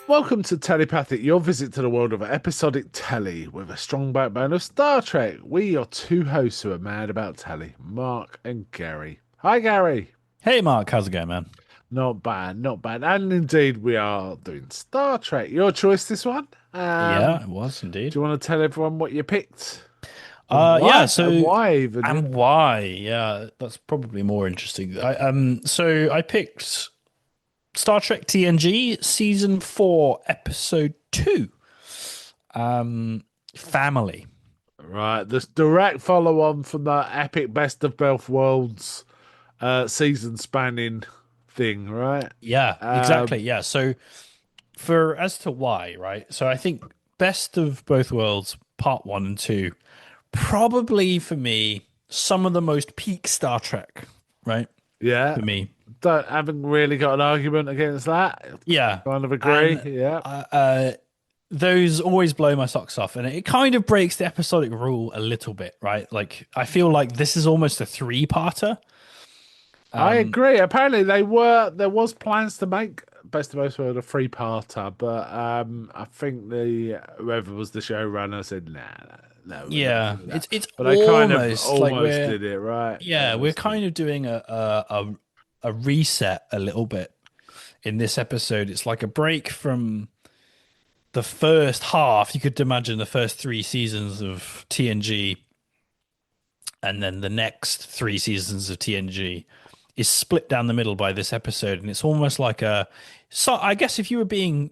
Welcome to Telepathic, your visit to the world of episodic telly with a strong backbone of Star Trek. We are two hosts who are mad about telly, Mark and Gary. Hi, Gary. Hey Mark, how's it going, man? Not bad, not bad. And indeed, we are doing Star Trek. Your choice, this one. Yeah, it was indeed. Do you want to tell everyone what you picked? And Yeah, why? And so why even? Yeah. and why? Yeah, that's probably more interesting. So I picked Star Trek TNG season 4, episode 2. Family. Right, this direct follow on from the epic Best of Both Worlds season spanning thing, right? Yeah, Um, exactly. Yeah. So for as to why, right? So I think Best of Both Worlds, part 1 and 2, probably for me, some of the most peak Star Trek, right? yeah. For me. Haven't really got an argument against that. Yeah. Kind of agree. And Yeah. those always blow my socks off. And it kind of breaks the episodic rule a little bit, right? Like, I feel like this is almost a three-parter. I Um, agree. Apparently there was plans to make Best of Both Worlds a three-parter, but I think the whoever was the showrunner said, nah, no, we're not yeah, doing that. it's But they kind of almost like almost did it, right? we're Almost did. kind of doing a reset a little bit in this episode. It's like a break from the first half. You could imagine the first three seasons of TNG, and then the next three seasons of TNG is split down the middle by this episode, and it's almost like a. So I guess if you were being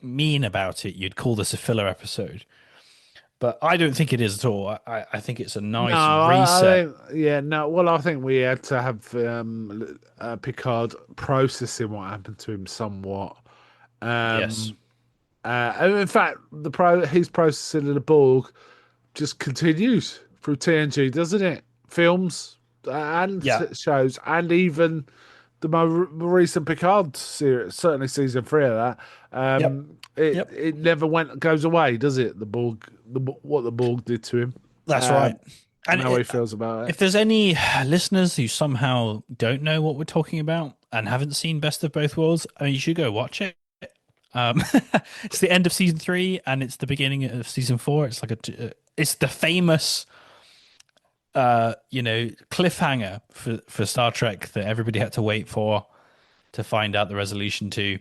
mean about it, you'd call this a filler episode, but I don't think it is at all. I think it's a No, nice I reset. think yeah, no. Well, I think we had to have Picard processing what happened to him somewhat. Yes. Um, and in fact, his processing of the Borg just continues through TNG, doesn't it? Films and Yeah. shows, and even the more recent Picard series, certainly season 3 of that. Yep. Yep. It never goes away, does it? The Borg, what the Borg did to him, That's right. and And how he feels about it. if there's any listeners who somehow don't know what we're talking about and haven't seen Best of Both Worlds, I mean, you should go watch it. Um, it's the end of season 3 and it's the beginning of season 4. It's like it's the famous, cliffhanger for Star Trek that everybody had to wait for to find out the resolution to.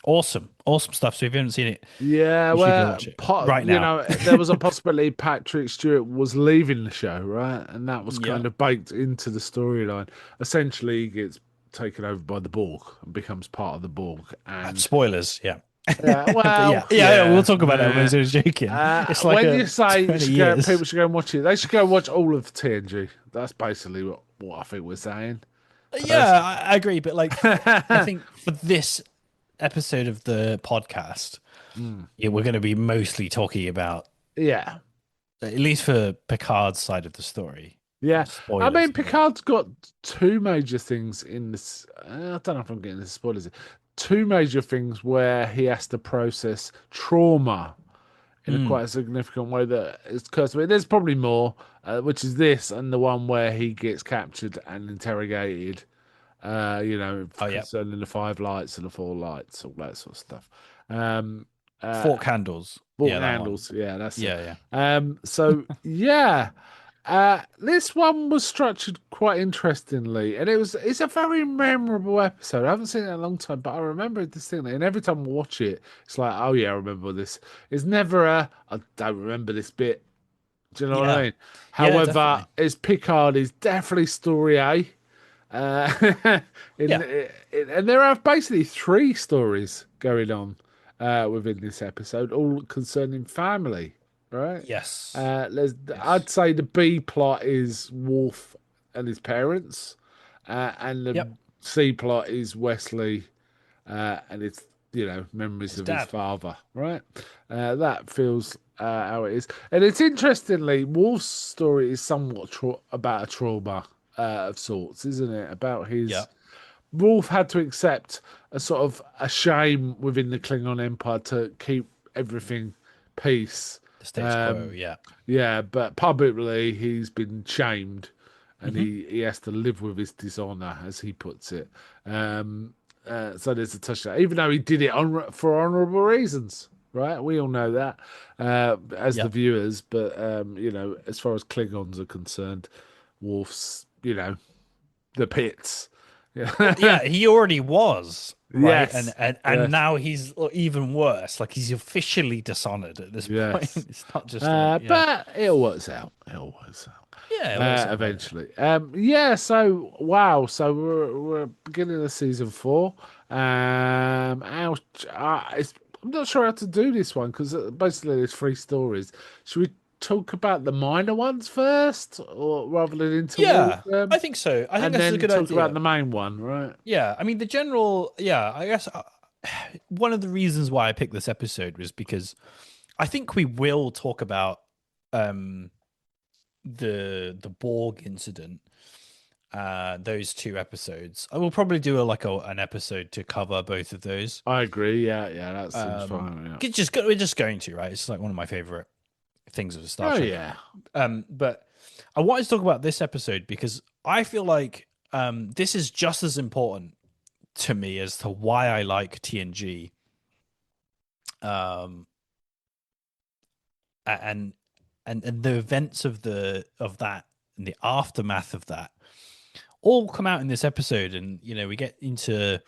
Awesome, awesome stuff. So if you haven't seen it, Yeah, you should go well, watch it right you now. know, there was a possibility Patrick Stewart was leaving the show, right? And that was Yeah. kind of baked into the storyline. Essentially, he gets taken over by the Borg and becomes part of the Borg. And Spoilers, yeah. yeah, But yeah, well, yeah, we'll yeah, talk about that. I yeah. was joking. It's like When a you say 20 years. people should go and watch it, they should go and watch all of TNG. That's basically what I think we're saying. Yeah, Personally. I agree. But like, I think for this episode of the podcast, Mm. yeah, we're going to be mostly talking about, Yeah. at least for Picard's side of the story, Yeah, I spoilers mean, and all Picard's got two major things in this. I don't know if I'm getting the spoilers. Two major things where he has to process trauma that. in a quite significant way that is cursed. There's probably more, which is this and the one where he gets captured and interrogated. Oh, yeah. Concerning the five lights and the four lights, all that sort of stuff. Um, uh, Fork handles. Fork Yeah, that one. handles, yeah, that's it. Yeah, yeah. So yeah, this one was structured quite interestingly, and it's a very memorable episode. I haven't seen it in a long time, but I remember it distinctly. And every time I watch it, it's like, oh yeah, I remember this. It's never I don't remember this bit. Do you know what I Yeah. mean? Yeah, However, definitely. it's Picard is definitely story A. Uh, Yeah. and there are basically three stories going on within this episode, all concerning family, right? Yes. I'd Yes. say the B plot is Worf and his parents, and the Yep. C plot is Wesley and it's memories His of his dad. father, right? That feels how it is, and it's interestingly, Wolf's story is somewhat about a trauma of sorts, isn't it? About Yeah. his Wolf had to accept a sort of a shame within the Klingon Empire to keep everything peace. The status quo. Um, Yeah. yeah, but publicly he's been shamed, and Hmm. he has to live with his dishonor, as he puts it. Um, So there's a touchdown, even though he did it for honourable reasons, right? We all know that as the Yeah. viewers, but as far as Klingons are concerned, Worf's, the pits. Well, Yeah. yeah, he already was, right? And Yes. and and Yes. now he's even worse. Like he's officially dishonored at this point. Yes. It's not just like, yeah. But it all works out. It all works out. Yeah, it works out later. Eventually. Yeah, so wow, so we're beginning of season 4. Ouch, I'm not sure how to do this one because basically there's 3 stories. Should we talk about the minor ones first, or rather than interwar Yeah, I them, think so. I think and this is a then good talk about idea. the main one, right? Yeah, I mean the general. Yeah, I guess one of the reasons why I picked this episode was because I think we will talk about um the Borg incident. Those 2 episodes. I will probably do an episode to cover both of those. I agree. Yeah, yeah, that seems Um, fine. Yeah. we're just going to, right? It's like one of my favorite things of Star Oh Trek. yeah. But I wanted to talk about this episode because I feel like this is just as important to me as to why I like TNG. Um, and and the events of that and the aftermath of that all come out in this episode, and we get into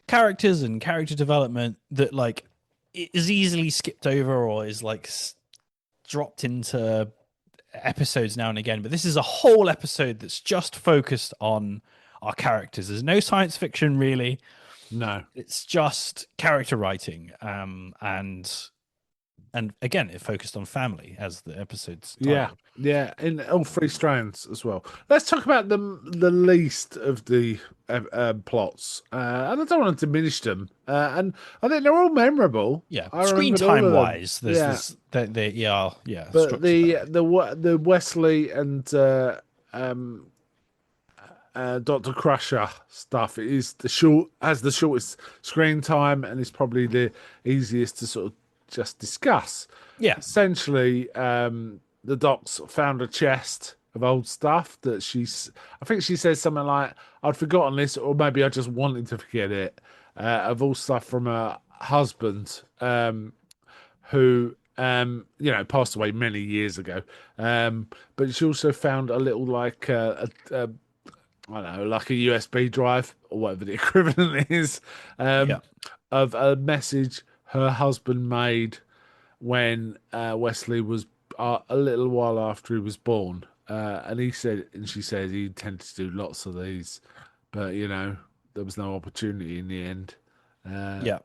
characters and character development that like is easily skipped over or is like dropped into episodes now and again. But this is a whole episode that's just focused on our characters. There's no science fiction really. No. It's just character writing. And again, it focused on family as the episode's Yeah, title. yeah, in all 3 strands as well. Let's talk about the least of the plots, and I don't want to diminish them. And I think they're all memorable. Yeah, I screen remembered all time of them. wise, there's Yeah, this they yeah but structured that way. the Wesley and um, Doctor Crusher stuff is the shortest screen time, and it's probably the easiest to sort of just discuss. Yeah, Essentially, the Doc's found a chest of old stuff that I think she says something like, I'd forgotten this, or maybe I just wanted to forget it, of all stuff from her husband, who, passed away many years ago. But she also found a little, like, I don't know, like a USB drive or whatever the equivalent is, yeah, um, of a message her husband made when Wesley was a little while after he was born. And she said he intended to do lots of these, but there was no opportunity in the end. Uh, yeah,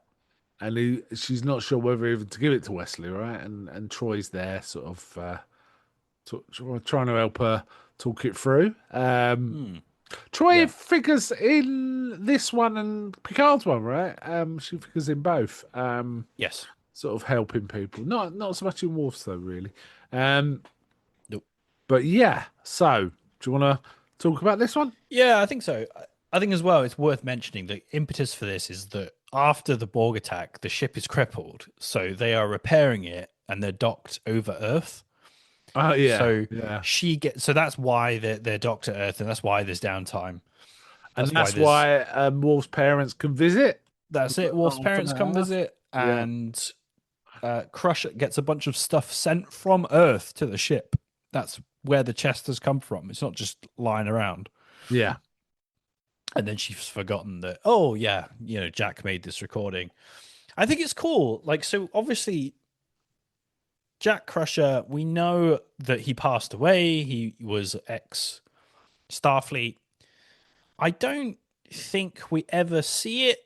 and she's not sure whether even to give it to Wesley, right? And Troy's there, sort of trying to help her talk it through. mm, Troy yeah, figures in this one and Picard's one, right? She figures in both. yes. Sort of helping people. Not so much in Wolves though, really. Um, Nope. but yeah. So, do you want to talk about this one? Yeah, I think so. I think as well, it's worth mentioning the impetus for this is that after the Borg attack, the ship is crippled, so they are repairing it and they're docked over Earth. Oh yeah, So yeah. so that's why they're docked at Earth, and that's why there's downtime. And That's why that's there's why Wolf's parents can visit. that's it. Wolf's From parents come Earth. visit, Yeah, and Crusher gets a bunch of stuff sent from Earth to the ship. That's where the chest has come from. It's not just lying around. yeah. And then she's forgotten that, oh, yeah, Jack made this recording. I think it's cool. Like, so obviously, Jack Crusher, we know that he passed away. He was ex Starfleet. I don't think we ever see it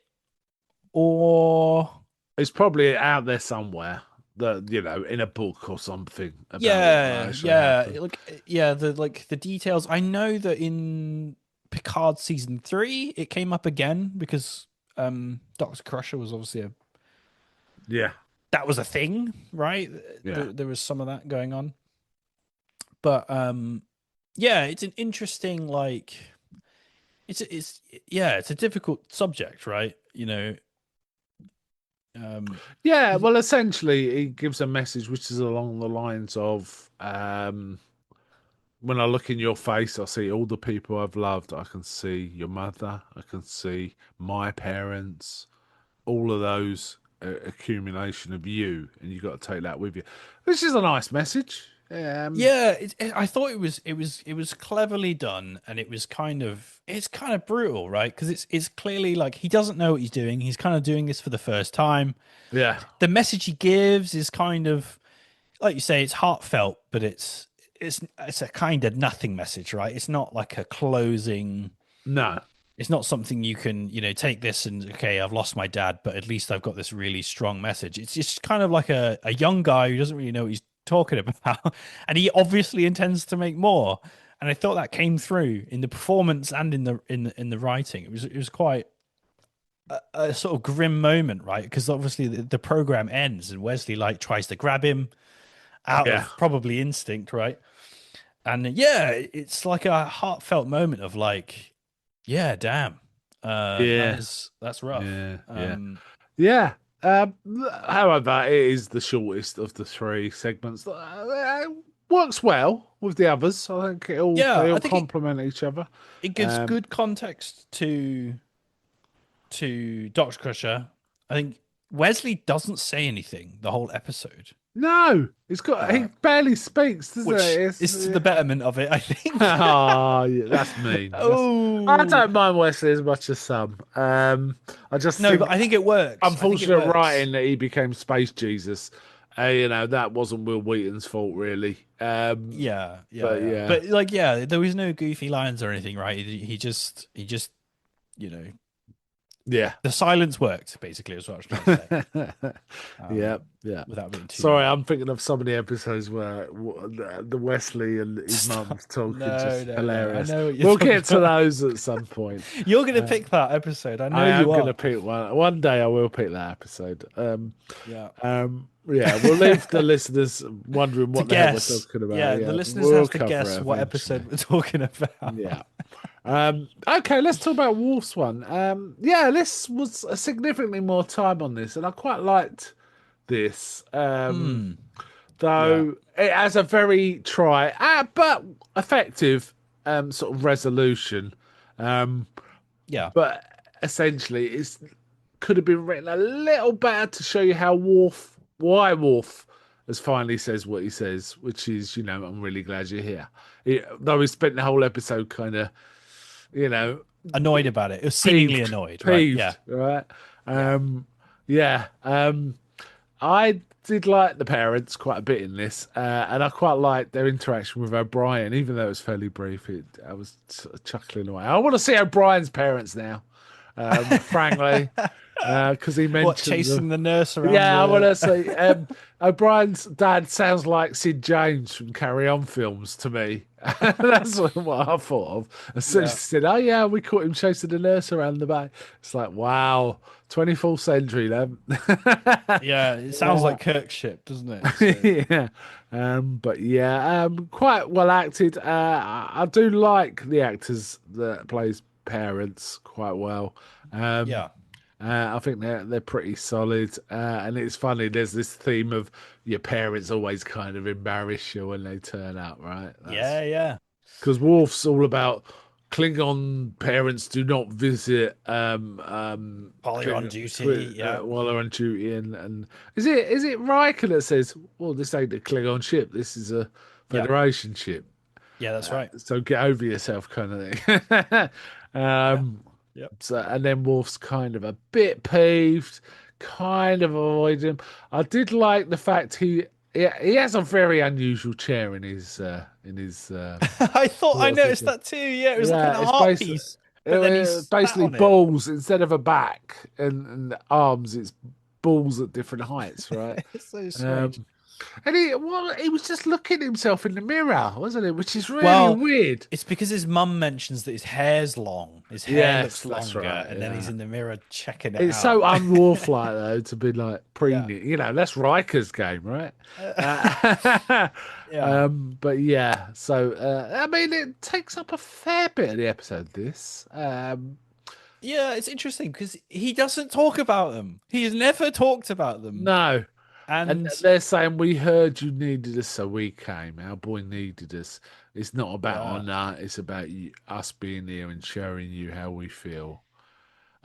or It's probably out there somewhere. In a book or something about what yeah, actually yeah, happened. the details. I know that in Picard season 3, it came up again because Doctor Crusher was obviously Yeah, that was a thing, right? yeah. There was some of that going on, but yeah, it's an interesting it's yeah, it's a difficult subject, right? Um, Yeah, well, essentially, he gives a message which is along the lines of, when I look in your face, I see all the people I've loved. I can see your mother. I can see my parents. All of those accumulation of you, and you've got to take that with you. Which is a nice message. Yeah, I thought it was cleverly done, and it's kind of brutal, right? Because it's clearly like he doesn't know what he's doing. He's kind of doing this for the first time. Yeah. The message he gives is kind of like you say, it's heartfelt, but it's a kind of nothing message, right? It's not like a closing. No. It's not something you can, take this and okay, I've lost my dad, but at least I've got this really strong message. It's just kind of like a young guy who doesn't really know what he's talking about, and he obviously intends to make more. And I thought that came through in the performance and in the writing. It was quite a sort of grim moment, right? Because obviously the program ends and Wesley like tries to grab him out Yeah. of probably instinct, right? And yeah, it's like a heartfelt moment of like, yeah, damn, Yeah. that's rough. Yeah. Yeah. Yeah. Um, However, it is the shortest of the three segments. Works well with the others. I think Yeah, they all I think complement each other. it gives Um, good context to Doctor Crusher. I think Wesley doesn't say anything the whole episode, no, he uh, barely speaks, doesn't he? which It's is to the betterment of it, I think. oh, yeah, that's mean. I Oh don't mind Wesley as much as some. I just no, but think I think it works. I think it unfortunate works. writing that he became Space Jesus. That wasn't Will Wheaton's fault, really. Yeah, yeah, But yeah. yeah, But like, yeah, there was no goofy lines or anything, right? He just, you know, yeah. the silence worked. Basically, is what I was trying to say. Yeah, Um, yeah. without being too Sorry, mean. I'm thinking of some of the episodes where the Wesley and his Stop. mum's talking No, just no, no. I hilarious. know what you're We'll talking get to about. those at some point. You're gonna Uh, pick that episode. I know I am you gonna are. pick one. One day I will pick that episode. Yeah. Yeah, we'll leave the listeners wondering To what the heck we're guess. talking about. Yeah, the Yeah, listeners we'll have to cover it guess what eventually. episode we're talking about. Yeah. Okay, let's talk about Wolf's one. Yeah, this was a significantly more time on this, and I quite liked this. Hmm. Yeah. Though it has a very but effective sort of resolution. Um, Yeah. but essentially, it's could have been written a little better to show you how why Worf has finally says what he says, which is, I'm really glad you're here. Though he spent the whole episode kind of, you know, Annoyed about it. It was seemingly peeved, annoyed, right? Yeah. peeved, right? Yeah. Yeah. I did like the parents quite a bit in this, and I quite liked their interaction with O'Brien, even though it was fairly brief. I was sort of chuckling away. I want to see O'Brien's parents now, frankly, because he What, mentions them. chasing the nurse around Yeah, I want the to see. O'Brien's dad sounds like Sid James from Carry On films to me. That's what I thought of. As soon as he Yeah. said, "Oh yeah, we caught him chasing the nurse around the bay," it's like, wow, 24th century then. Yeah, it sounds Yeah. like Kirkship, doesn't it? So Yeah, but yeah, quite well acted. I do like the actors that plays parents quite well. Um, yeah. I think they're pretty solid, and it's funny. There's this theme of your parents always kind of embarrass you when they turn up, right? That's Yeah, yeah. because Worf's all about Klingon parents do not visit While you're on Klingon, duty, yeah. while they're on duty, and is it Riker that says, "Well, this ain't a Klingon ship. This is a Yeah. Federation ship. Yeah, that's right. So get over yourself," kind of thing. Yeah. um, Yep. so and then Worf's kind of a bit peeved, kind of avoid him. I did like the fact he has a very unusual chair in his I What's it noticed called? that too. Yeah, it was like an Yeah, it's art piece, but then he sat basically on it. balls instead of a back and the arms. It's balls at different heights, right? It's so strange. Um, and he was just looking at himself in the mirror, wasn't it? Which is really Well, weird. it's because his mum mentions that his hair's long. His hair Yes, looks that's longer, right. and then he's Yeah, in the mirror checking it it's so out. unwarf-like though to be like Yeah. preening. That's Riker's game, right? Uh, Uh, yeah. but yeah, so I mean, it takes up a fair bit of the episode. This, Yeah, it's interesting because he doesn't talk about them. He's never talked about them. no. And And they're saying, we heard you needed us, so we came. Our boy needed us. It's not about yeah, honor, it's about you, us being here and showing you how we feel.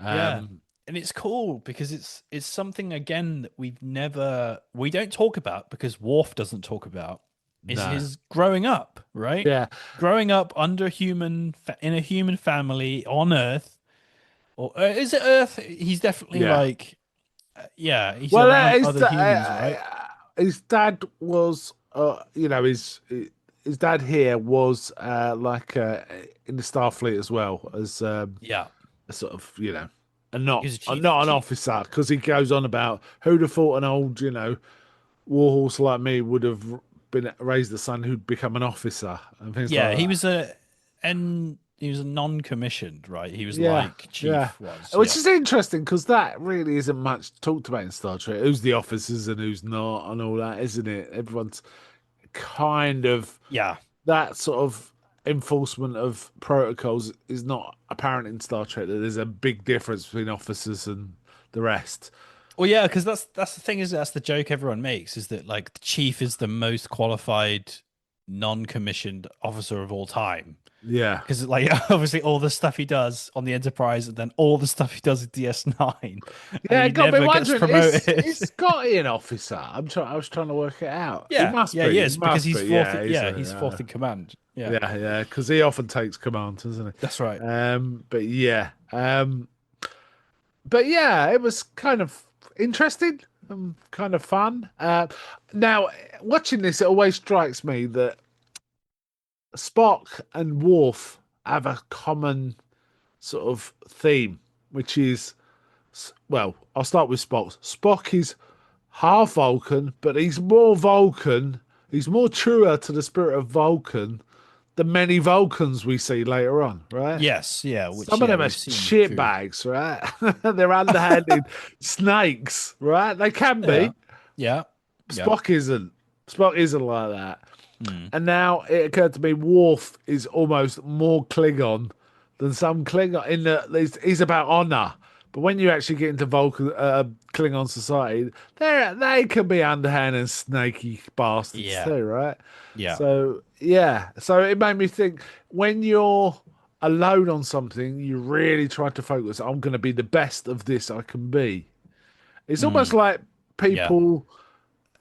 yeah. Um, And it's cool because it's something again that we don't talk about because Worf doesn't talk about is no. his growing up, right? Yeah, Growing up under in a human family on Earth, or is it Earth? He's definitely yeah. like, yeah, he's Well, around other humans, right? his dad was, his dad here was in the Starfleet as well as Yeah, a sort of, he was a not an chief. officer because he goes on about who'd have thought an old, warhorse like me would have been raised a son who'd become an officer and things Yeah, like that. he was a non-commissioned, right? He was Yeah, like yeah. chief was, Which yeah, is interesting because that really isn't much talked about in Star Trek. Who's the officers and who's not, and all that, isn't it? Everyone's kind of yeah. that sort of enforcement of protocols is not apparent in Star Trek. That there's a big difference between officers and the rest. Well, yeah, because that's the thing is that's the joke everyone makes is that like the chief is the most qualified non-commissioned officer of all time. Yeah. Because like obviously all the stuff he does on the Enterprise and then all the stuff he does at DS9, and Yeah, he it got me never gets wondering, promoted. is Scotty an officer? I was trying to work it out. He Yeah, must yeah, be. yes, He because must he's be. fourth. Yeah, Yeah, he's fourth in command. Yeah, yeah, because he often takes command, doesn't that's he? right. But yeah, it was kind of interesting and kind of fun. Now, watching this, it always strikes me that Spock and Worf have a common sort of theme, which is, well, I'll start with Spock. Spock is half Vulcan, but he's more Vulcan. He's more truer to the spirit of Vulcan than many Vulcans we see later on, right? Yes, yeah, which Some of yeah them are we've seen shit through. bags, right? They're underhanded snakes, right? They can Yeah, be. yeah, yeah. Spock isn't. Spock isn't like that. Hmm. And now it occurred to me, Worf is almost more Klingon than some Klingon. He's about honor, but when you actually get into Vulcan Klingon society, they can be underhand and snaky bastards Yeah, too, right? yeah. So yeah, so it made me think when you're alone on something, you really try to focus. I'm going to be the best of this I can be. It's almost Hmm. like Yeah. people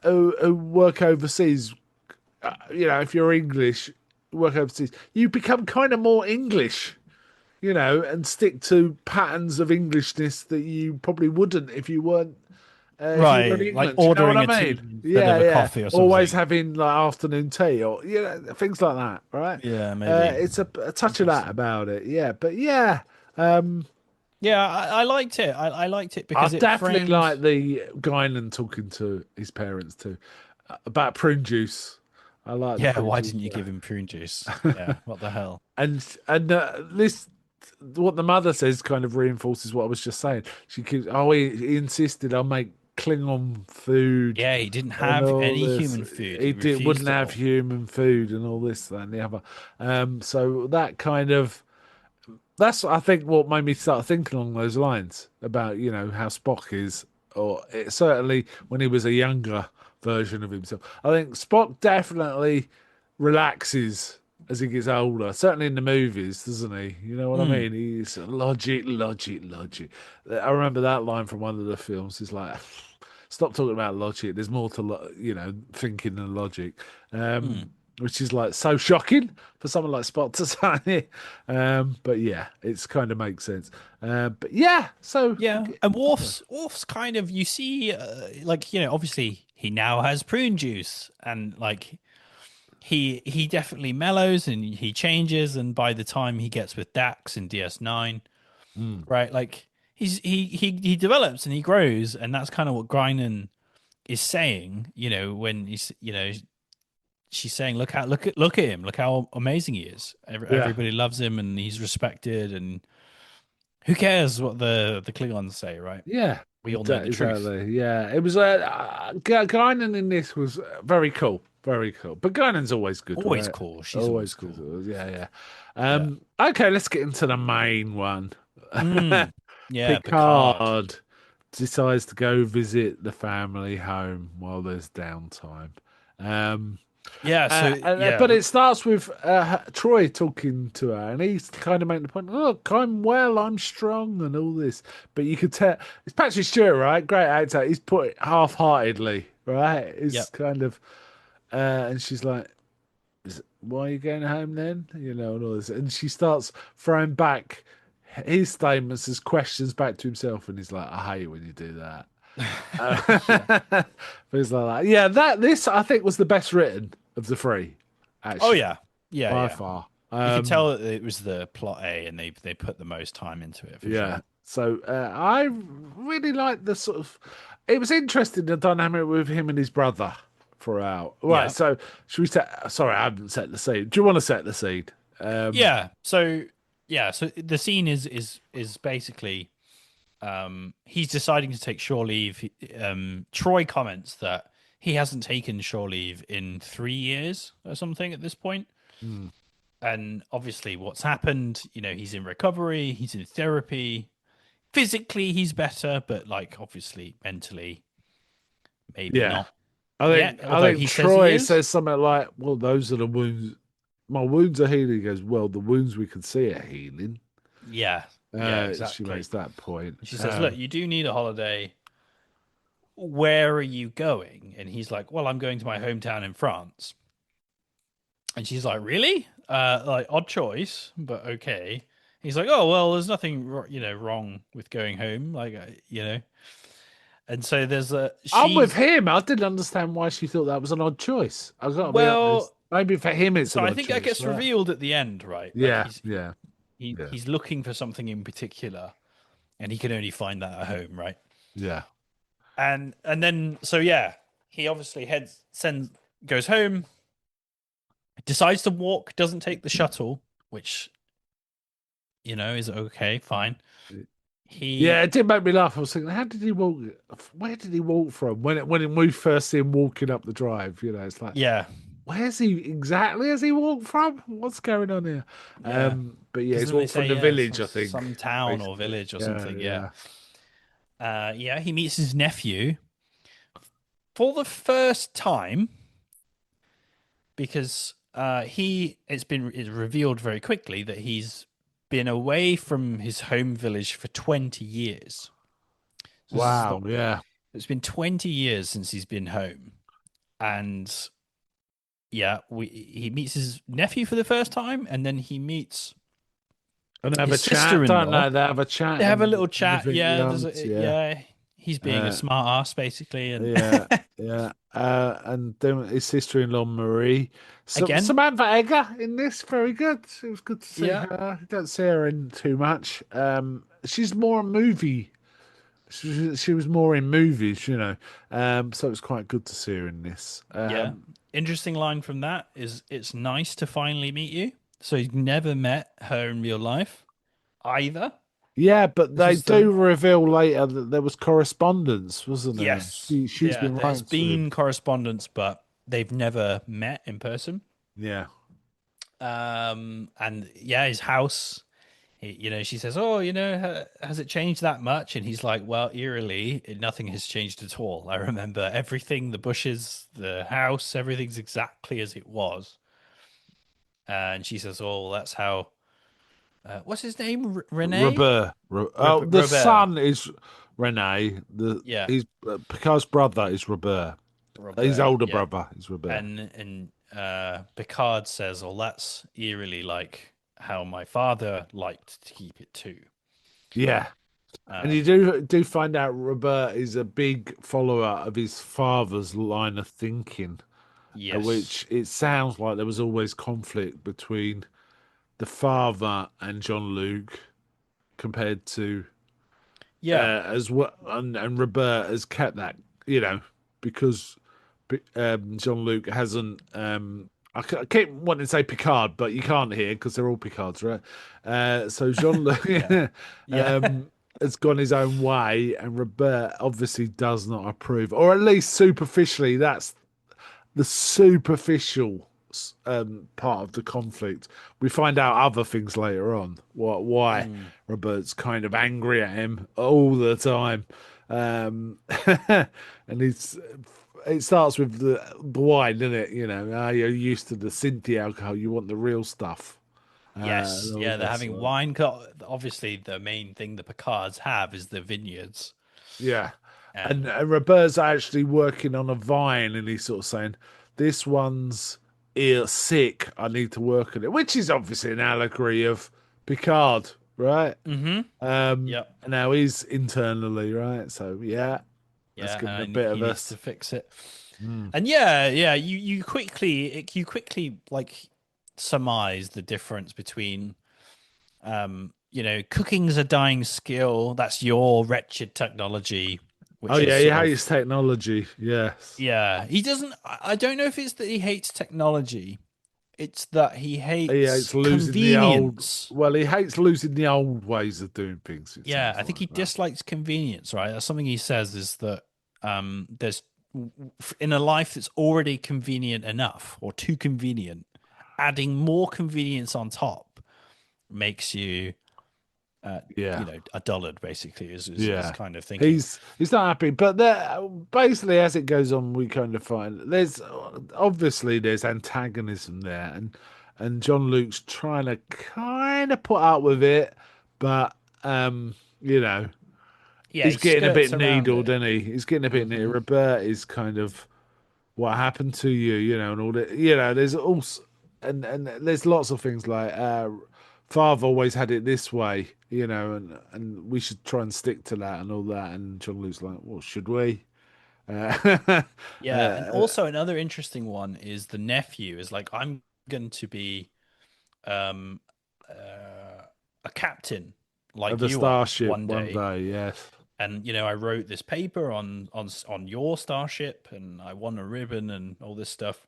who work overseas, if you're English, work overseas, you become kind of more English, and stick to patterns of Englishness that you probably wouldn't if you were in Right, like England. Do you know what ordering I a mean? tea instead Yeah, of a yeah. coffee or Always something. having like afternoon tea or things like that, right? Yeah, maybe. It's a touch of that Interesting. about it, yeah. But yeah, um, Yeah, I liked it. I liked it I because it definitely framed. like the Guinan talking to his parents too about prune juice. I like the Yeah, prune why juice. didn't you give him prune juice? Yeah, what the hell? And this what the mother says kind of reinforces what I was just saying. She keeps he insisted I make Klingon food Yeah, he didn't and have all any this. human food. He He did refused wouldn't it have all. human food and all this that, and the other. So that kind of that's I think what made me start thinking along those lines about how Spock is, or certainly when he was a younger version of himself. I think Spock definitely relaxes as he gets older. Certainly in the movies, doesn't he? You know what I Hmm. mean? He's logic, logic, logic. I remember that line from one of the films. He's like, "Stop talking about logic. There's more to thinking than logic." Hmm. Which is like so shocking for someone like Spot to say. But yeah, it's kind of makes sense. But yeah, so Yeah, and Worf's kind of you see, like obviously he now has prune juice, and like he definitely mellows and he changes, and by the time he gets with Dax in DS9, mm, right, like he develops and he grows, and that's kind of what Grinan is saying. When he's she's saying, look at him, look how amazing he is. yeah, Everybody loves him, and he's respected, and who cares what the Klingons say, right? yeah, We all know the truth. exactly. Yeah, it was Guinan in this was very cool, very cool. But Guinan's always good, Always right? cool. She's always Always good. cool. Yeah, yeah. Yeah. Okay, let's get into the main one. Mm. Yeah, Picard. Picard. decides to go visit the family home while there's downtime. Um, Yeah. So but yeah, it starts with Troy talking to her, and he's kind of making the point, look, I'm well, I'm strong, and all this. But you could tell it's Patrick Stewart, right? Great actor. He's put it half-heartedly, right? It's yep. kind of, and she's like, why are you going home then? You know, and all this. And she starts throwing back his statements as questions back to himself, and he's like, I hate when you do that. Yeah. Things like that. Yeah, this I think was the best written of the three, Oh actually, yeah. Yeah. by Yeah. far. You could tell that it was the plot A, and they put the most time into it for Yeah. sure. So I really like the sort of. It was interesting the dynamic with him and his brother throughout. Right. Yeah. So should we set? Sorry, I haven't set the scene. Do you want to set the scene? Um, Yeah. So yeah. So the scene is basically he's deciding to take shore leave. Troy comments that he hasn't taken shore leave in 3 years or something at this point. hmm, And obviously, what's happened? He's in recovery. He's in therapy. Physically, he's better, but like obviously, mentally, maybe yeah. not yet. I Although think he says he Troy is. says something like, "Well, those are the wounds. My wounds are healing." He goes, "Well, the wounds we can see are healing." Yeah. Yeah. She makes Exactly. that point. She says, "Look, you do need a holiday. Where are you going?" And he's like, "Well, I'm going to my hometown in France." And she's like, "Really? Like odd choice, but okay." He's like, "Oh well, there's nothing wrong with going home, like And so there's a I'm with she's him. I didn't understand why she thought that was an odd choice. I've got to be honest. well, Maybe for him it's so an I odd think that choice, gets right? revealed at the end, right? Like Yeah, yeah, yeah, he's looking for something in particular, and he can only find that at home, right? yeah. And then so yeah, he obviously goes home, decides to walk, doesn't take the shuttle, which is okay, fine. Yeah, He it did make me laugh. I was thinking, how did he walk? Where did he walk from? When we first see him walking up the drive, it's like, yeah, where's he exactly? Has he walked from? What's going on here? yeah. But yeah, Because he's then they walked from say the yeah, village, I think, some town or basically. village or Yeah, something. Yeah, yeah. yeah. He meets his nephew for the first time because it's revealed very quickly that he's been away from his home village for 20 years. So this is Wow, not. yeah. It's been 20 years since he's been home, and yeah, he meets his nephew for the first time, and then he meets And they have a his chat, don't sister-in-law. they? They have a chat They have a and little chat. everything. Yeah, Yeah. yeah. He's being a Uh, smart ass basically, and Yeah, yeah. And then his sister-in-law Marie, again, Samantha Egger in this, very good. It was good to see yeah, her. You don't see her in too much. She's more a movie. She was more in movies. So it was quite good to see her in this. yeah. Interesting line from that is, "It's nice to finally meet you." So he's never met her in real life either. Yeah, but This they is the do reveal later that there was correspondence, wasn't there? Yes, She's yeah. been There's writing to him. been correspondence, but they've never met in person. Yeah. And yeah, his house. She says, "Oh, has it changed that much?" And he's like, "Well, eerily, nothing has changed at all. I remember everything, the bushes, the house, everything's exactly as it was." And she says, "Oh, well, that's how." What's his name? Renee? Robert. Oh, the Robert. son is Rene. The Yeah, he's Picard's brother is Robert. His Robert. older Yeah, brother is Robert. and Picard says, "Oh, that's eerily like how my father liked to keep it too." Yeah, and you Um, do find out Robert is a big follower of his father's line of thinking, yes. which it sounds like there was always conflict between the father and John Luke compared to Yeah. as well, and Robert has kept that, because John Luke hasn't. I keep wanting to say Picard, but you can't hear because they're all Picards, right? So Jean Luc Yeah. Yeah. has gone his own way, and Robert obviously does not approve, or at least superficially, that's the superficial part of the conflict. We find out other things later on. Why Mm. Robert's kind of angry at him all the time. Um, and it starts with the wine, doesn't it? You know, you're used to the synth alcohol. You want the real stuff. And Yes, all yeah, they're that having sort of- wine. Obviously, the main thing the Picards have is the vineyards, yeah. And and Robert's actually working on a vine, and he's sort of saying, "This one's ill, sick. I need to work on it," which is obviously an allegory of Picard, right? mm-hmm. Yep, And now he's internally, right? So yeah, let's yeah, give him a and bit he of needs to us. fix it. Mm. And yeah, you quickly like surmise the difference between cooking's a dying skill. That's your wretched technology, Oh which is yeah, he sort hates of technology. Yes. yeah. He doesn't. I don't know if it's that he hates technology. It's that he He hates hates losing the old. convenience. Well, he hates losing the old ways of doing things. It Yeah, sounds I think like he that. dislikes convenience. Right, that's something he says is that there's in a life that's already convenient enough or too convenient, adding more convenience on top makes you Yeah. a dullard. Basically, is Yeah, kind of thinking. he's not happy. But there, basically, as it goes on, we kind of find there's obviously there's antagonism there, and John Luke's trying to kind of put up with it, but you know, Yeah, he's he getting a bit skirts around needled, it. isn't he? He's getting a bit needled. Hmm. Robert is kind of what happened to you, and all that. There's also and there's lots of things like father always had it this way, and we should try and stick to that and all that. And John Luke's like, well, should we? Uh, Yeah, and uh, also another interesting one is the nephew is like, I'm going to be um a captain of like the you are starship one one day. day, yes, And I wrote this paper on your starship, and I won a ribbon and all this stuff.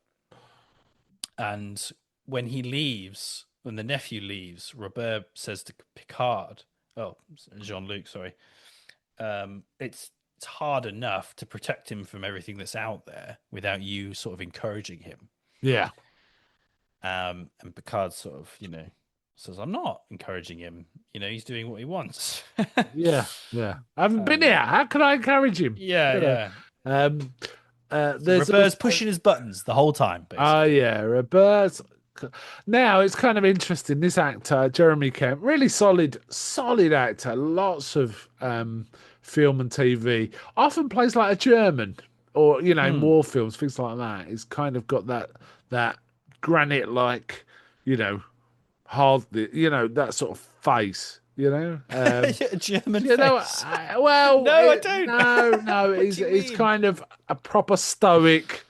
And when the nephew leaves, Robert says to Picard, oh, Jean-Luc, sorry, it's hard enough to protect him from everything that's out there without you sort of encouraging him. yeah, And Picard sort of, says, I'm not encouraging him. He's doing what he wants. yeah. I haven't been here. um, How can I encourage him? yeah, You know, yeah. um, So there's Robert's also pushing his buttons the whole time, oh basically. yeah, Roberts. Now it's kind of interesting. This actor, Jeremy Kemp, really solid actor. Lots of film and TV. Often plays like a German, or in Hmm. war films, things like that. He's kind of got that granite like, you know, hard, that sort of face. German face. Well, No, I don't. no, What do you he's mean? kind of a proper stoic,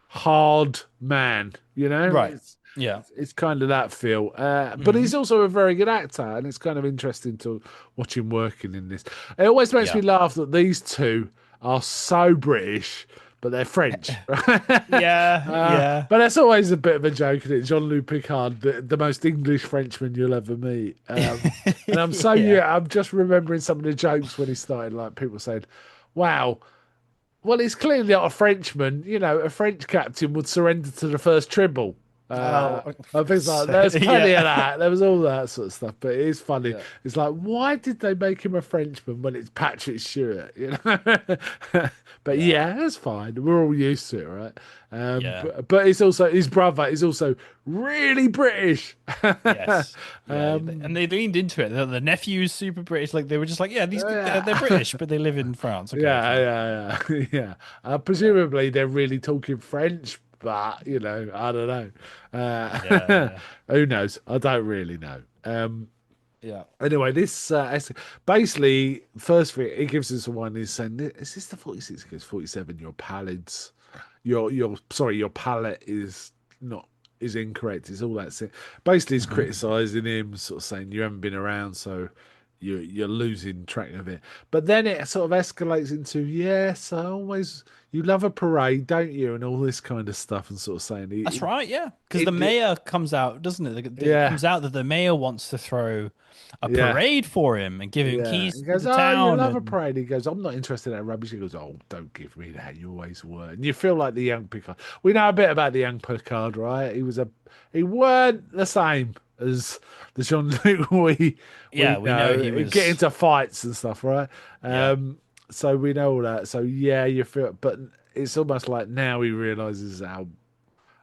hard man. Right. Yeah. It's kind of that feel. But Hmm. he's also a very good actor, and it's kind of interesting to watch him working in this. It always makes me Yeah. laugh that these two are so British, but they're French. Yeah. Yeah. But that's always a bit of a joke, isn't it? Jean-Luc Picard, the most English Frenchman you'll ever meet. And Yeah. I'm just remembering some of the jokes when he started, like people said, "Wow, well, he's clearly not a Frenchman. A French captain would surrender to the first tribble." Oh, And things like so, there's plenty of yeah. that. There was all that sort of stuff, but it is funny. Yeah. It's like, why did they make him a Frenchman when it's Patrick Stewart? But Yeah. yeah, that's fine. We're all used to it, right? Yeah. But it's also his brother is also really British. Yes. Yeah. um, And they leaned into it. The nephew's super British. Like they were just like, yeah, they're yeah. British, but they live in France. Okay, Yeah, fine. yeah, yeah, yeah. Yeah. Presumably they're really talking French, but I don't know. Yeah. Yeah. Who knows? I don't really know. Yeah. Anyway, this basically first thing he gives us one is saying, "Is this the 46?" He goes, 47. Your pallets, your sorry, your palette is not is incorrect. It's all that. Basically, he's Hmm. criticizing him, sort of saying you haven't been around, so you're losing track of it. But then it sort of escalates into, yes, I always you love a parade, don't you, and all this kind of stuff, and sort of saying That's right, yeah. Because the it mayor comes out, doesn't it? It yeah, comes out that the mayor wants to throw a yeah. parade for him and give him Yeah, keys he to goes, the "Oh, you town. love a And parade." He goes, "I'm not interested in that rubbish." He goes, "Oh, don't give me that. You always were." And you feel like the young Picard. We know a bit about the young Picard, right? He weren't the same as the Jean-Luc we yeah, we know know. he He'd get was. into fights and stuff, right? Yeah, Um, So we know all that. So yeah, you feel, but it's almost like now he realizes how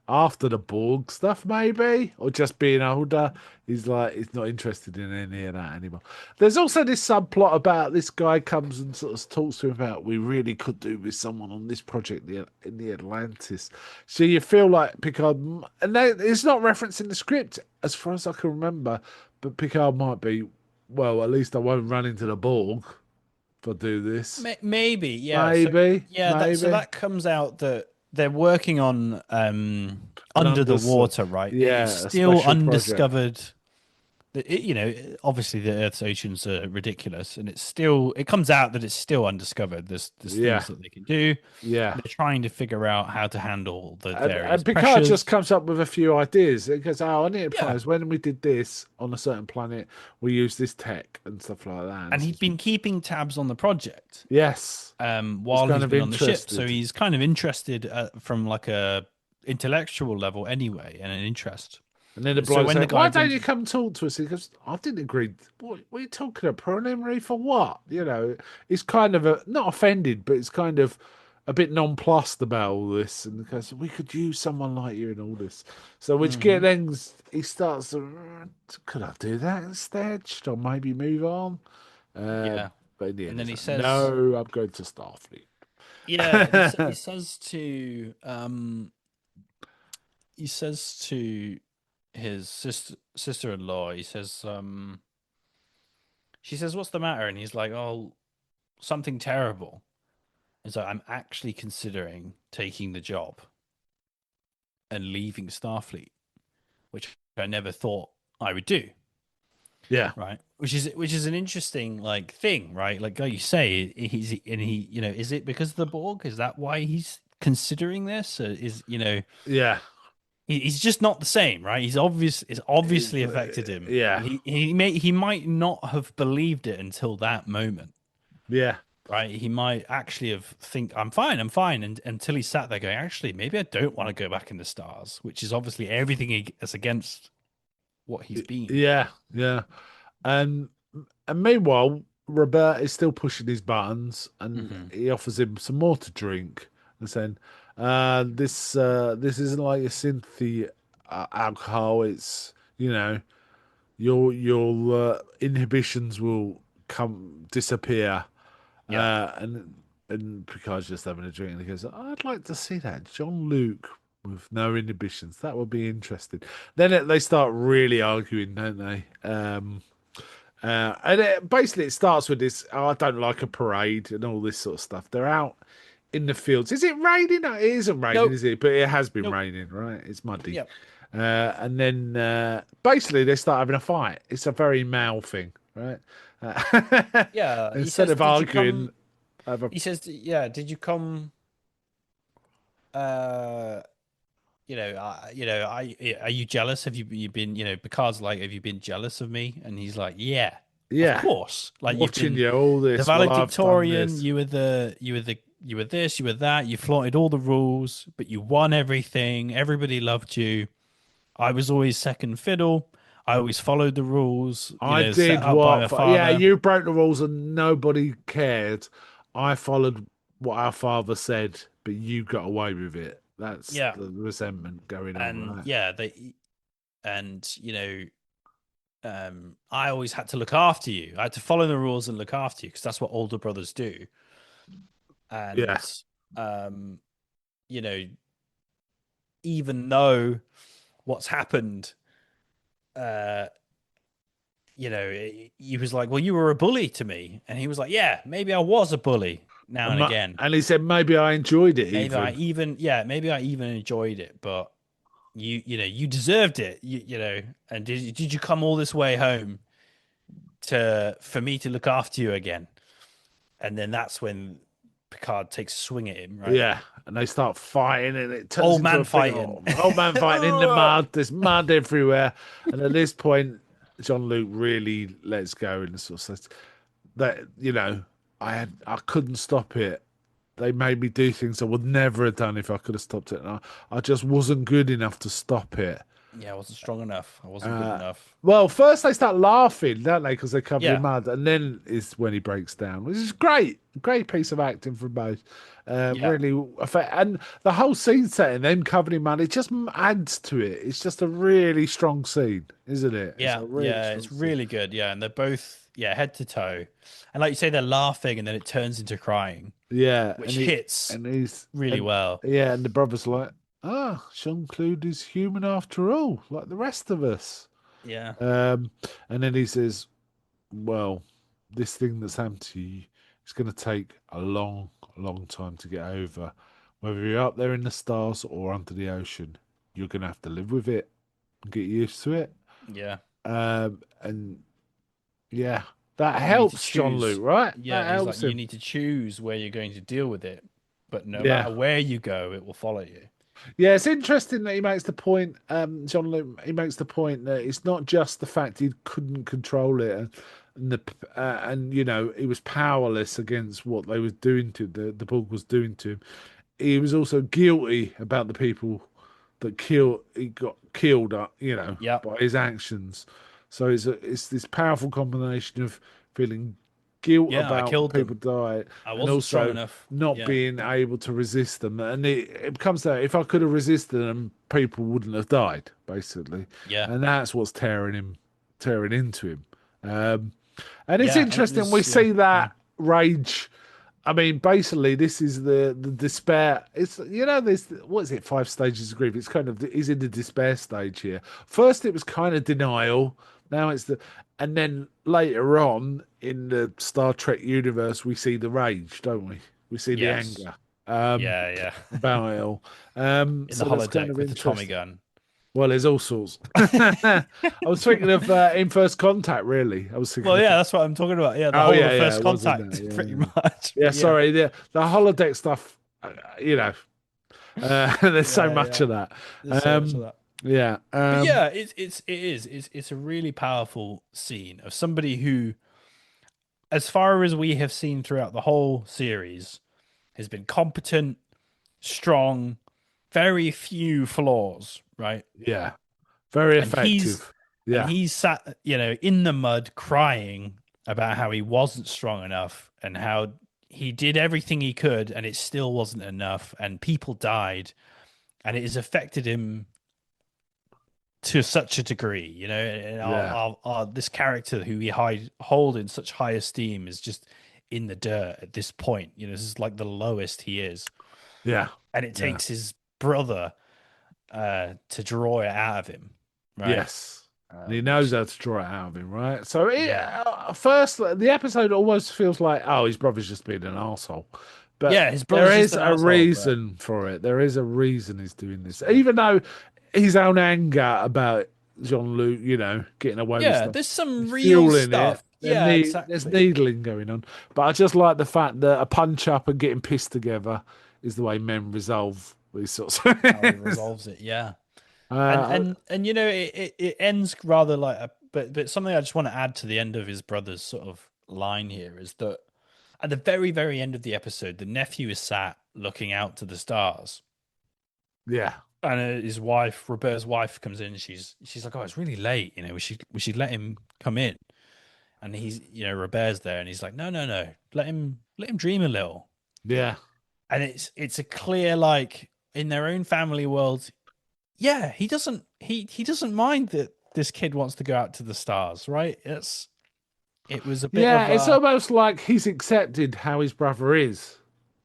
after the Borg stuff, maybe, or just being older, he's like he's not interested in any of that anymore. There's also this subplot about this guy comes and sort of talks to him about we really could do with someone on this project in the Atlantis. So you feel like Picard, and it's not referenced in the script as far as I can remember, but Picard might be. Well, at least I won't run into the Borg if I do this. Maybe, yeah. So Maybe, yeah, maybe that comes out that they're working on an under the under, water, right? It's yeah, a still special project. undiscovered. You know, obviously the Earth's oceans are ridiculous, and it comes out that it's still undiscovered. There's Yeah, things that they can do. yeah. They're trying to figure out how to handle the various And Picard just pressures. comes up with a few ideas. He goes, "Oh, I need to Yeah, find when we did this on a certain planet, we used this tech and stuff like that." And and he'd been keeping tabs on the project yes, he's while kind he's of been on the ship, so interested. he's kind of interested from like a intellectual level anyway, and an interest. And then the So bloke when the said, guy "Why don't brings, you come talk to us?" He goes, "I didn't agree. What are you talking about? Preliminary for what?" You know, he's kind of not offended, but it's kind of a bit nonplussed about all this. And because we could use someone like you in all this, so which get Mhm. then he starts. Could I do that instead? Should I maybe move on? Uh, Yeah, but in the and end, then he's he like, says, "No, I'm going to Starfleet." yeah, he says to his sister-in-law, he says, she says, "What's the matter?" And he's like, "Oh, something terrible." And so I'm actually considering taking the job and leaving Starfleet, which I never thought I would do. Yeah, Right, which is an interesting like thing, right? Like you say, he you know, is it because of the Borg? Is that why he's considering this? Or is you know yeah, he's just not the same, right? It's obviously affected him, yeah, and he might not have believed it until that moment, yeah. right? He might actually have think I'm fine, and until he sat there going, actually, maybe I don't want to go back in the stars, which is obviously everything is against what he's been. Yeah, yeah. And and meanwhile, Robert is still pushing his buttons, and Hmm. he offers him some more to drink, and saying, this isn't like a synthy alcohol. It's your inhibitions will come disappear." Yeah. And Picard's just having a drink, and he goes, "I'd like to see that John Luke with no inhibitions. That would be interesting." Then they start really arguing, don't they? Basically, it starts with this. Oh, I don't like a parade and all this sort of stuff. They're out in the fields. Is it raining? No, it isn't raining, Nope. is it? But it has been Nope. raining, right? It's muddy. Yep. And then basically they start having a fight. It's a very male thing, right? Yeah. He Instead says, of "Did you arguing, come?" have a He says, "Yeah. Did you come?" Uh, are you jealous? Have you been, Picard's like, have you been jealous of me? And he's like, yeah, of yeah, course. Like you've watching been you all the this while I've done valedictorian. this. You were this, you were that. You flaunted all the rules, but you won everything. Everybody loved you. I was always second fiddle. I always followed the rules, I set did up by my yeah, father. you broke the rules and nobody cared. I followed what our father said, but you got away with it. That's Yeah. the resentment going on, And right? yeah, and I always had to look after you. I had to follow the rules and look after you because that's what older brothers do. Yeah. And um, you know, even though what's happened, uh, he was like, "Well, you were a bully to me," and he was like, "Yeah, maybe I was a bully now and again. And he said maybe I enjoyed it even. Maybe I even enjoyed it, but you deserved it, And did you come all this way home to for me to look after you again?" And then that's when Picard takes a swing at him, right? Yeah. And they start fighting and it turns Old into man a thing fighting. of old man fighting in the mud. There's mud everywhere. And at this point, John Luke really lets go and sort of says that, I couldn't stop it. They made me do things I would never have done if I could have stopped it. And I just wasn't good enough to stop it. Yeah, I wasn't strong enough. I wasn't good Uh, enough. well, first they start laughing, don't they? Because they cover in Yeah, mud, and then is when he breaks down, which is great. Great piece of acting from both. yeah, Really, and the whole scene setting, them covered in mud, it just adds to it. It's just a really strong scene, isn't it? It's yeah, a really yeah. strong It's scene. really good. Yeah, and they're both head to toe, and like you say, they're laughing, and then it turns into crying, Yeah, which hits and he's really and well. yeah, and the brother's like, ah, Jean-Claude is human after all, like the rest of us. Yeah, Um, and then he says, well, this thing that's happened to you is going to take a long, long time to get over. Whether you're up there in the stars or under the ocean, you're going to have to live with it and get used to it. yeah. And yeah, that You need to helps John Luke, choose. right? Yeah, That he's like, helps you him. need to choose where you're going to deal with it, but no Yeah. matter where you go, it will follow you. Yeah, it's interesting that he makes the point, John Luke, he makes the point that it's not just the fact he couldn't control it and you know, he was powerless against what they was doing to the Borg was doing to him. He was also guilty about the people that he got killed, you know, Yeah, by his actions. So it's this powerful combination of feeling guilt yeah. I about killed people them. dying I and wasn't strong also enough. not Yeah, being able to resist them. And it comes down, if I could have resisted them, people wouldn't have died, basically. yeah, And that's what's tearing into him. Um, and it's yeah. And it interesting we was see yeah, that rage. I mean, basically, this is the despair. It's you know, there's what is it? 5 stages of grief. It's kind of he's in the despair stage here. First, it was kind of denial. Now it's and then later on in the Star Trek universe, we see the rage, don't we? We see the yes, anger yeah, yeah. about it all. In the So that's kind holodeck of with the Tommy interesting. gun. Well, there's all sorts. I was thinking of in First Contact, really. I was thinking Well, of yeah, that. that's what I'm talking about. Yeah, the Oh whole yeah, of yeah, First it was in there. Contact, Yeah, pretty yeah. much. Yeah, But yeah, sorry. The holodeck stuff, you know, there's so yeah, much yeah. of that. There's so much of Um, that. yeah, But yeah, it's a really powerful scene of somebody who, as far as we have seen throughout the whole series, has been competent, strong, very few flaws, right? yeah, very And he's effective. and Yeah, he's sat, in the mud crying about how he wasn't strong enough and how he did everything he could and it still wasn't enough and people died and it has affected him to such a degree, and yeah, this character who we hold in such high esteem is just in the dirt at this point. This is like the lowest he is, yeah, and it yeah. takes his brother to draw it out of him, right? Yes. And he knows Which, how to draw it out of him, right? So yeah, first, the episode almost feels like, oh, his brother's just being an asshole. But yeah, his there brother's just is an a asshole, but reason for it. There is a reason he's doing this. so Even though his own anger about Jean-Luc, you know, getting away with yeah, stuff, there's some is real fueling it. stuff. Yeah, There's exactly. needling going on. But I just like the fact that a punch up and getting pissed together is the way men resolve these sorts of How he things. resolves it, yeah. and Uh, and and it ends rather like a but something I just want to add to the end of his brother's sort of line here is that at the very very end of the episode the nephew is sat looking out to the stars yeah, and his wife Roberta's wife comes in, she's like, oh, it's really late, we should let him come in, and he's, Robert's there and he's like, no, no, no, let him dream a little. yeah. And it's a clear, like, in their own family world, yeah, he doesn't mind that this kid wants to go out to the stars, right? It was a bit Yeah, of it's a almost like he's accepted how his brother is,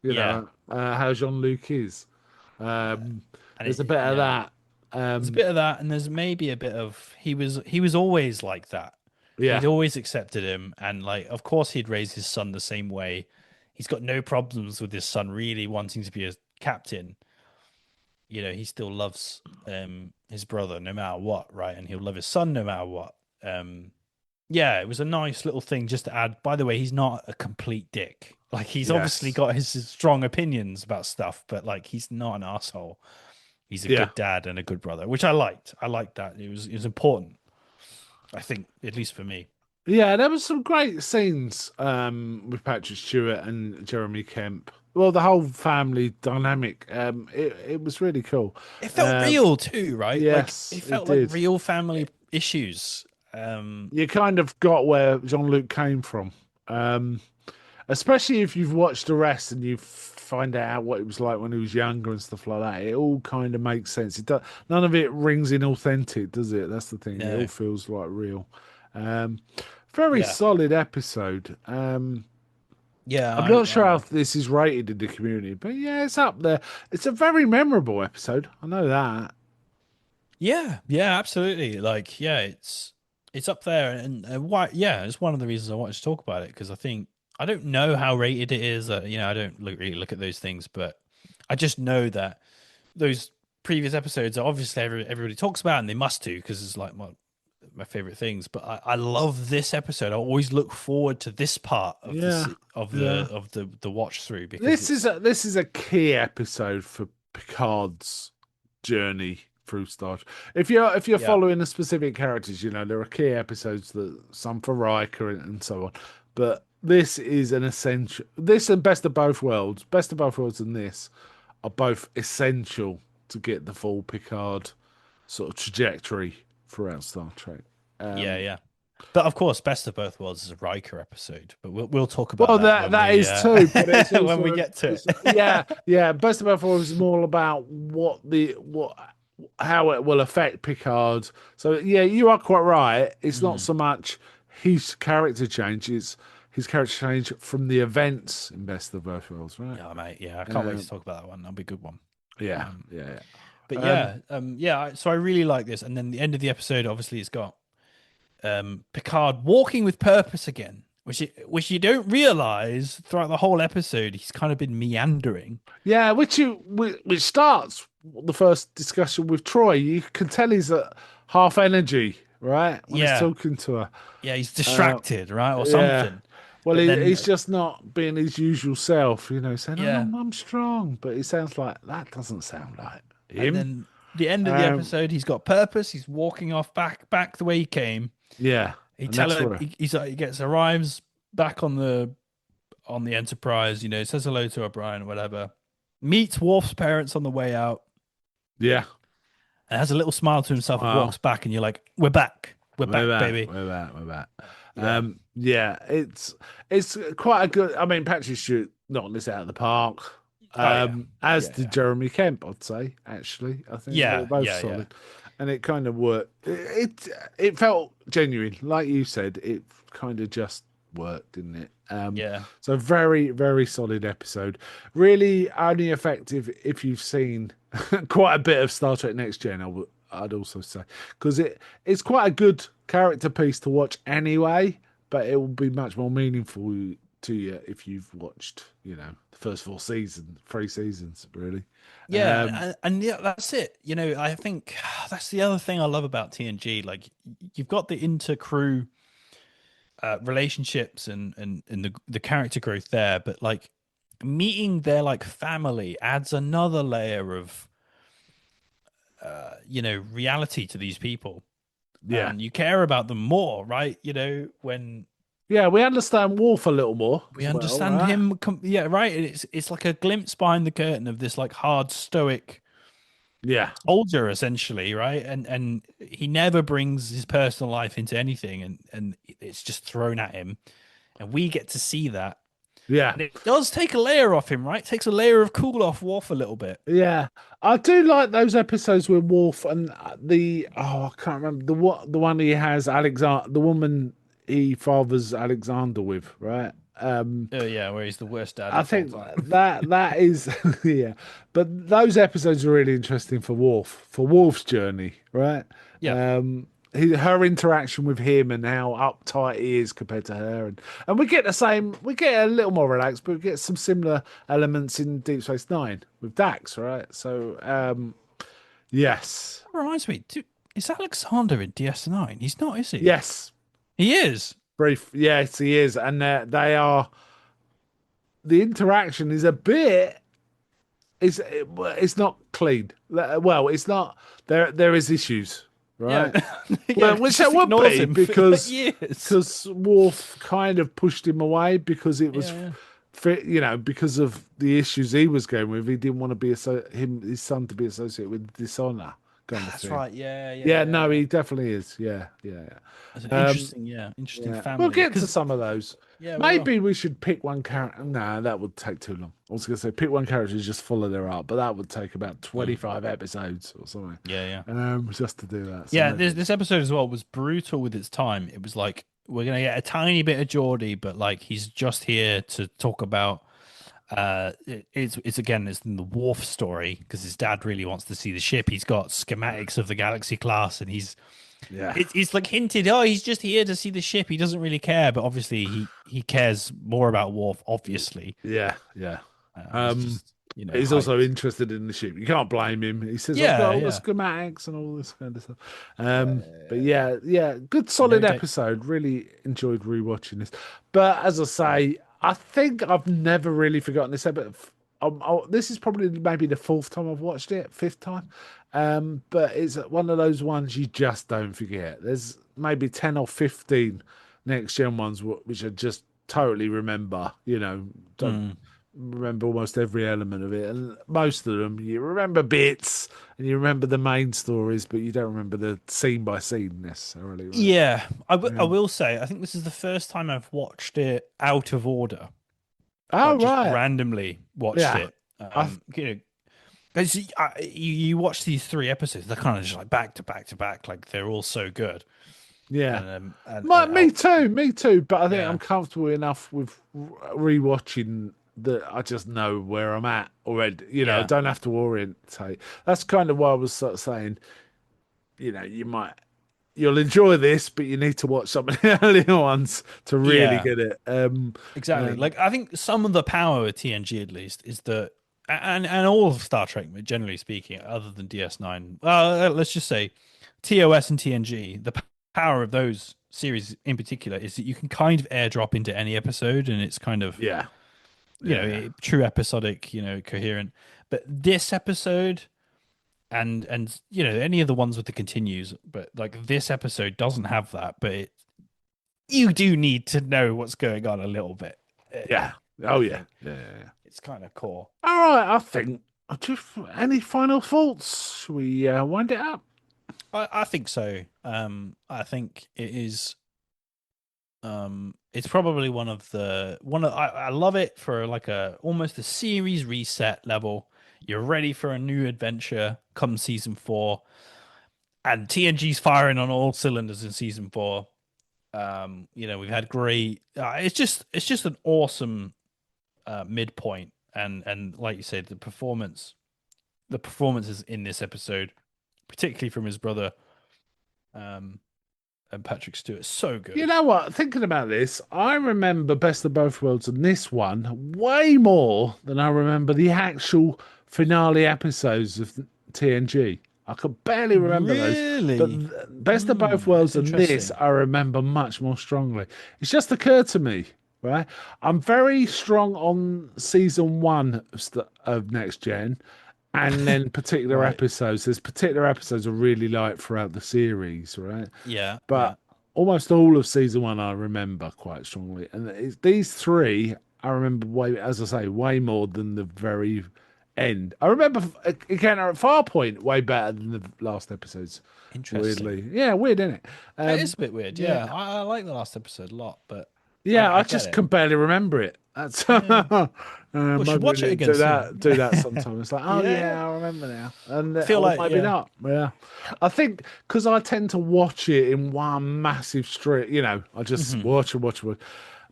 you yeah, know, how Jean-Luc is. Um, and there's a bit of yeah, that. there's a bit of that, and there's maybe a bit of he was always like that. He'd Yeah, always accepted him, and like, of course, he'd raise his son the same way. He's got no problems with his son really wanting to be a captain. He still loves his brother no matter what, right? And he'll love his son no matter what. Um, Yeah, it was a nice little thing just to add. By the way, he's not a complete dick. Like, he's obviously yes, got his strong opinions about stuff, but like, he's not an asshole. He's a yeah. good dad and a good brother, which I liked. I liked that. It was important. I think, at least for me. Yeah, there was some great scenes with Patrick Stewart and Jeremy Kemp. well, the whole family dynamic. It was really cool. It felt Um, real too, right? Like yes, it it felt like did. real family issues. You kind of got where Jean-Luc came from. Um, Especially if you've watched the rest and you find out what it was like when he was younger and stuff like that. It all kind of makes sense. None of it rings inauthentic, does it? That's the thing. It all No, feels like real. Um, Very yeah, solid episode. yeah, I'm I, not I sure how like it. this is rated in the community, but yeah, it's up there. It's a very memorable episode. I know that. Yeah, yeah, absolutely. Like, yeah, it's up there, and why? Yeah, it's one of the reasons I wanted to talk about it because I think I don't know how rated it is. I don't really look at those things, but I just know that those previous episodes are obviously everybody talks about, and they must do because it's like my favorite things. But I love this episode. I always look forward to this part of Yeah, yeah. the watch through because This is it's a key episode for Picard's journey through Star Trek. If you're yeah, following the specific characters, there are key episodes that some for Riker and so on. But this is an essential. This and Best of Both Worlds, Best of Both Worlds, and this are both essential to get the full Picard sort of trajectory throughout Star Trek. yeah, Um, yeah. But of course, Best of Both Worlds is a Riker episode, but we'll talk about Well, that that is too, but it's when we also get to it's it. yeah, yeah. Best of Both Worlds is more about what how it will affect Picard. So yeah, you are quite right. It's not Mm. so much his character change; it's his character change from the events in Best of Both Worlds, right? Yeah, mate. Yeah, I can't wait to Um, talk about that one. That'll be a good one. yeah, Um, yeah, but yeah. yeah. So I really like this, and then the end of the episode, obviously, it's got Picard walking with purpose again, which you don't realize throughout the whole episode. He's kind of been meandering. Yeah, which starts the first discussion with Troy. You can tell he's at half energy, right, when he's Yeah, talking to her. yeah. He's Uh, distracted, right, or Yeah. something. Well, But he's then, just not being his usual self, saying, "Oh, yeah, I'm strong," but it sounds like that doesn't sound like and him. then the end of the Um, episode, he's got purpose. He's walking off back the way he came. yeah, He and tell that's her where, he's like, he gets arrives back on the Enterprise. Says hello to O'Brien or whatever. Meets Worf's parents on the way out, yeah. and has a little smile to himself and Wow, walks back. And you're like, we're we're back, back, baby. we're back, we're back. Yeah. Yeah, it's quite a good. I mean, Patrick Stewart knocked this out of the park. Oh yeah. As Yeah. did Yeah. Jeremy Kemp, I'd say. Actually, I think they were Yeah. both Yeah. Yeah. solid, and it kind of worked. It felt genuine, like you said. It kind of just worked, didn't it? Yeah. So very, very solid episode. Really only effective if you've seen quite a bit of Star Trek Next Gen. I'd also say because it's quite a good character piece to watch anyway, but it will be much more meaningful to you if you've watched, the first three seasons, really. Yeah, Um, and yeah, that's it. I think that's the other thing I love about TNG. Like, you've got the inter-crew relationships and the character growth there, but like meeting their like family adds another layer of reality to these people, yeah, and you care about them more, right? When yeah, we understand Worf a little more we as well, understand right? him, yeah, right. It's like a glimpse behind the curtain of this like hard stoic Yeah, soldier essentially, right? And he never brings his personal life into anything, and it's just thrown at him, and we get to see that. yeah. And it does take a layer off him, right? It takes a layer of cool off Worf a little bit. Yeah, I do like those episodes with Wolf and I can't remember the one he has Alexander, the woman he fathers Alexander with, right? Oh yeah, where he's the worst dad I of all think time. that is yeah, but those episodes are really interesting for Worf's journey, right? Yeah, Her interaction with him and how uptight he is compared to her, and we get a little more relaxed, but we get some similar elements in Deep Space Nine with Dax, right? So, yes, that reminds me, dude, is Alexander in DS9? He's not, is he? yes, He is. brief, yes, he is, and they are the interaction is a bit. It's not clean. Well, it's not. There is issues, Yeah, right? yeah, Well, because which he there just would ignores be him for because years. Worf kind of pushed him away because it was Yeah, yeah. because of the issues he was going with, he didn't want to be his son to be associated with dishonor kind of That's thing. right. Yeah, yeah, Yeah, yeah, no, yeah. he definitely is. Yeah, yeah, It's an yeah. interesting, yeah, interesting Yeah, we'll family. get to Because some of those. yeah, we will. Maybe we should pick one character. Nah, that would take too long. I was going to say pick one character and just follow their art, but that would take about Mm. 25 episodes or something, Yeah, yeah. just to do that. So Yeah, maybe. this episode as well was brutal with its time. It was like we're gonna get a tiny bit of Geordie, but like he's just here to talk about it's again it's in the Worf story because his dad really wants to see the ship. He's got schematics of the Galaxy class, and Yeah, it's like hinted, oh, he's just here to see the ship. He doesn't really care, but obviously he cares more about Worf. Obviously, yeah, yeah. he's Um, just he's also hyped. interested in the ship. You can't blame him. He says, "I've got Yeah, all the yeah, schematics and all this kind of stuff." But uh, yeah, yeah, good no solid doubt. episode. Really enjoyed rewatching this. But as I say, I think I've never really forgotten this episode. This is probably maybe the fourth time I've watched it, fifth time. But it's one of those ones you just don't forget. There's maybe 10 or 15 next gen ones which I just totally remember. Don't Mm. remember almost every element of it, and most of them you remember bits and you remember the main stories, but you don't remember the scene by scene necessarily, right? Yeah, I Um, will say, I think this is the first time I've watched it out of order, oh like just right, randomly watched yeah, it. I You know, 'cause you watch these three episodes, they're kind of just like back to back to back, like they're all so good. yeah. And Me too, me too. But I think I'm yeah, comfortable enough with rewatching that I just know where I'm at already. I yeah, don't have to orientate. That's kind of why I was sort of saying, you'll enjoy this, but you need to watch some of the earlier ones to really yeah, get it. exactly. Um, Like I think some of the power with TNG at least is that, and all of Star Trek, generally speaking, other than DS9, let's just say TOS and TNG, the power of those series in particular is that you can kind of airdrop into any episode, and it's kind of yeah, yeah, true episodic, coherent. But this episode and any of the ones with the continues, but like this episode doesn't have that, but you do need to know what's going on a little bit. yeah. I Oh yeah, think yeah, yeah, yeah. it's kind of core. All right, I think. Just any final thoughts? Shall we wind it up? I think so. I think it is. It's probably I love it for like a almost a series reset level. You're ready for a new adventure come season 4, and TNG's firing on all cylinders in season 4. We've had great. It's just an awesome midpoint, and like you said, the performances in this episode, particularly from his brother, um, and Patrick Stewart, so You good. know what? Thinking about this, I remember Best of Both Worlds and this one way more than I remember the actual finale episodes of TNG. I could barely remember those, but Really? Best of Both That's Worlds and this interesting. I remember much more strongly. It's just occurred to me, right? I'm very strong on season one of Next Gen, and then particular Right. episodes. There's particular episodes I really like throughout the series, right? Yeah. Yeah. But almost all of season one I remember quite strongly, and these three I remember way, as I say, way more than the very end. I remember Encounter at Farpoint way better than the last episodes. Interesting. Weirdly, yeah, weird, isn't it? It is a bit weird. Yeah, Yeah. I like the last episode a lot, but yeah, I I get just it. can barely remember it. That's Yeah. We should maybe we watch it need again to soon. do that sometime. It's like, oh Yeah. yeah, I remember now, and I feel or like, maybe yeah. not. Yeah, I think because I tend to watch it in one massive strip. I just Hmm. watch and watch and watch.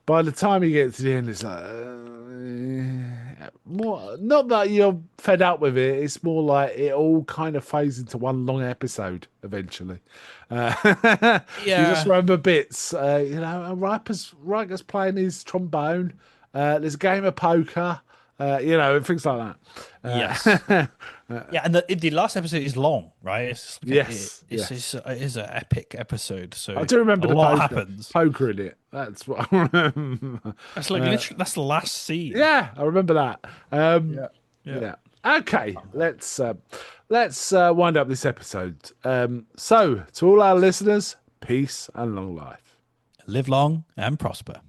By the time you get to the end, it's like more. Not that you're fed up with it. It's more like it all kind of fades into one long episode eventually. You just Yeah. remember bits. Riker's playing his trombone. There's a game of poker. Things like Yes. that. Yeah, and the last episode is long, right? It's like Yes, it is an epic episode, I so do remember a the lot poker. happens. Poker in it. That's what I remember. That's like literally that's the last scene. Yeah, I remember that. Yeah. Yeah. Yeah. Okay, let's wind up this episode. So to all our listeners, peace and long life. Live long and prosper.